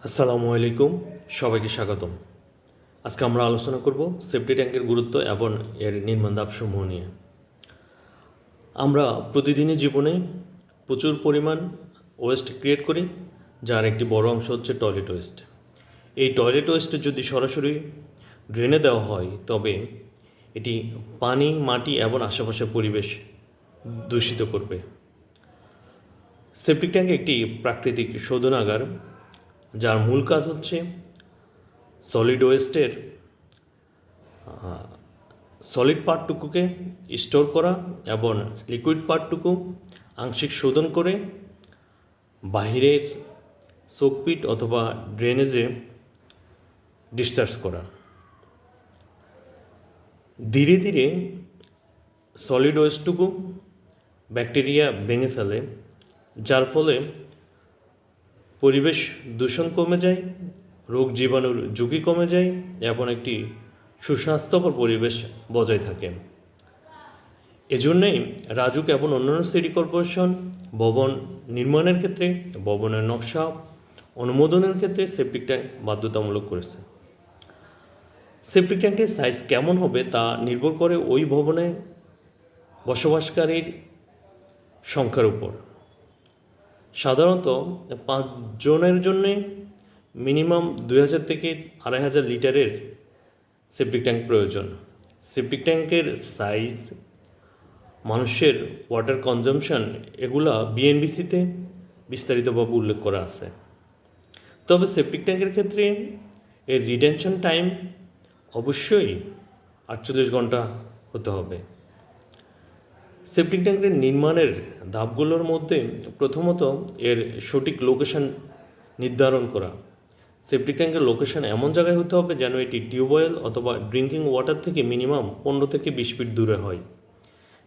আসসালামু আলাইকুম, সবাইকে স্বাগতম। আজকে আমরা আলোচনা করব সেফটি ট্যাঙ্কের গুরুত্ব এবং এর নির্মাণ ধাপসমূহ নিয়ে। আমরা প্রতিদিনের জীবনে প্রচুর পরিমাণ ওয়েস্ট ক্রিয়েট করি, যার একটি বড় অংশ হচ্ছে টয়লেট ওয়েস্ট। এই টয়লেট ওয়েস্ট যদি সরাসরি ড্রেনে দেওয়া হয় তবে এটি পানি, মাটি এবং আশেপাশের পরিবেশ দূষিত করবে। সেপটিক ট্যাঙ্ক একটি প্রাকৃতিক শোধনাগার, যার মূল কাজ হচ্ছে সলিড ওয়েস্টের সলিড পার্টটুকুকে স্টোর করা এবং লিকুইড পার্টটুকু আংশিক শোধন করে বাহিরের সোকপিট অথবা ড্রেনেজে ডিসচার্জ করা। ধীরে ধীরে সলিড ওয়েস্টটুকু ব্যাকটেরিয়া ভেঙে ফেলে, যার ফলে পরিবেশ দূষণ কমে যায়, রোগ জীবাণুর ঝুঁকি কমে যায় এবং একটি সুস্বাস্থ্যকর পরিবেশ বজায় থাকে। এজন্যই রাজুক এবং অন্যান্য সিটি কর্পোরেশন ভবন নির্মাণের ক্ষেত্রে ভবনের নকশা অনুমোদনের ক্ষেত্রে সেপটিক ট্যাঙ্ক বাধ্যতামূলক করেছে। সেপটিক ট্যাঙ্কের সাইজ কেমন হবে তা নির্ভর করে ওই ভবনে বসবাসকারীর সংখ্যার উপর। সাধারণত 5 জনের জন্যে মিনিমাম 2000 থেকে 2500 লিটারের সেপটিক ট্যাঙ্ক প্রয়োজন। সেপটিক ট্যাঙ্কের সাইজ, মানুষের ওয়াটার কনজামশন এগুলা বিএনবিসিতে বিস্তারিতভাবে উল্লেখ করা আছে। তবে সেপটিক ট্যাঙ্কের ক্ষেত্রে এর রিটেনশন টাইম অবশ্যই 48 ঘন্টা হতে হবে। সেপটিক ট্যাঙ্কের নির্মাণের ধাপগুলোর মধ্যে প্রথমত এর সঠিক লোকেশন নির্ধারণ করা। সেপটিক ট্যাঙ্কের লোকেশন এমন জায়গায় হতে হবে যেন এটি টিউবওয়েল অথবা ড্রিঙ্কিং ওয়াটার থেকে মিনিমাম 15 থেকে 20 ফিট দূরে হয়।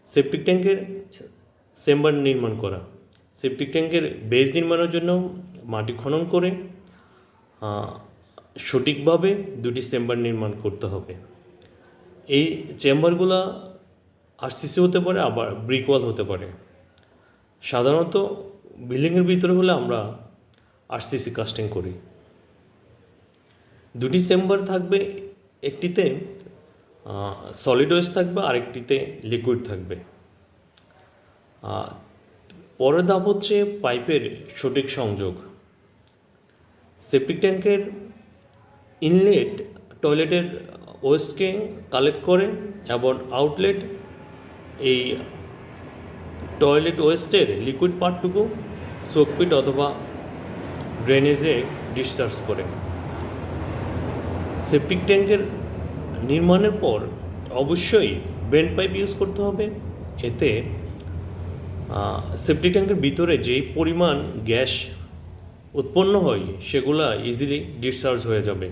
সেপটিক ট্যাঙ্কের চেম্বার নির্মাণ করা। সেপটিক ট্যাঙ্কের বেস নির্মাণের জন্য মাটি খনন করে সঠিকভাবে 2টি চেম্বার নির্মাণ করতে হবে। এই চেম্বারগুলো আরসিসি হতে পারে, আবার ব্রিক ওয়াল হতে পারে। সাধারণত বিল্ডিংয়ের ভিতরে হলে আমরা আরসিসি কাস্টিং করি। 2টি চেম্বার থাকবে, একটিতে সলিড ওয়েস্ট থাকবে, আরেকটিতে লিকুইড থাকবে। পরের ধাপ হচ্ছে পাইপের সঠিক সংযোগ। সেপটিক ট্যাঙ্কের ইনলেট টয়লেটের ওয়েস্টকে কালেক্ট করে এবং আউটলেট এই টয়লেট ওয়েস্টের লিকুইড পার্টটুকু সোকপিট অথবা ড্রেনেজে ডিসচার্জ করে। সেপটিক ট্যাঙ্কের নির্মাণের পর অবশ্যই বেন্ড পাইপ ইউজ করতে হবে। এতে সেপটিক ট্যাঙ্কের ভিতরে যেই পরিমাণ গ্যাস উৎপন্ন হয় সেগুলো ইজিলি ডিসচার্জ হয়ে যাবে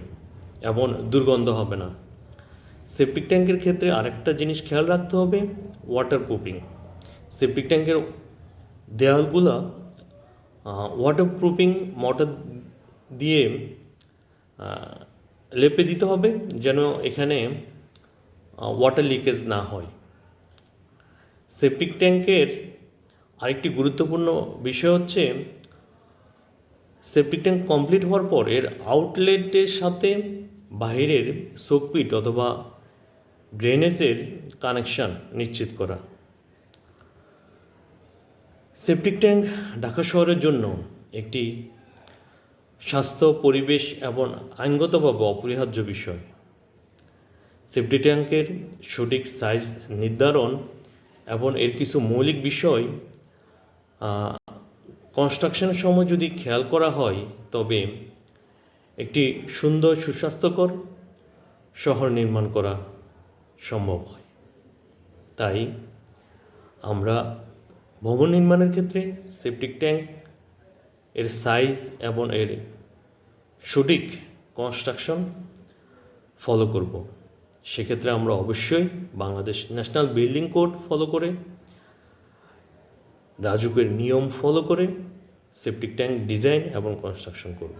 এবং দুর্গন্ধ হবে না। সেপটিক ট্যাঙ্কের ক্ষেত্রে আরেকটা জিনিস খেয়াল রাখতে হবে, ওয়াটার প্রুফিং। সেপটিক ট্যাঙ্কের দেয়ালগুলা ওয়াটার প্রুফিং মটার দিয়ে লেপে দিতে হবে যেন এখানে ওয়াটার লিকেজ না হয়। সেপটিক ট্যাঙ্কের আরেকটি গুরুত্বপূর্ণ বিষয় হচ্ছে সেপটিক ট্যাঙ্ক কমপ্লিট হওয়ার পর এর আউটলেটের সাথে বাইরের সোকপিট অথবা ড্রেনেজের কানেকশান নিশ্চিত করা। সেপটিক ট্যাঙ্ক ঢাকা শহরের জন্য একটি স্বাস্থ্য, পরিবেশ এবং আইনগতভাবে অপরিহার্য বিষয়। সেপটিক ট্যাঙ্কের সঠিক সাইজ নির্ধারণ এবং এর কিছু মৌলিক বিষয় কনস্ট্রাকশনের সময় যদি খেয়াল করা হয় তবে একটি সুন্দর, সুস্বাস্থ্যকর শহর নির্মাণ করা সম্ভব হয়। তাই আমরা ভবন নির্মাণের ক্ষেত্রে সেপটিক ট্যাঙ্ক এর সাইজ এবং এর সঠিক কনস্ট্রাকশন ফলো করব। সেক্ষেত্রে আমরা অবশ্যই Bangladesh national building code follow করে, রাজুকের নিয়ম ফলো করে সেপটিক ট্যাঙ্ক ডিজাইন এবং কনস্ট্রাকশন করব।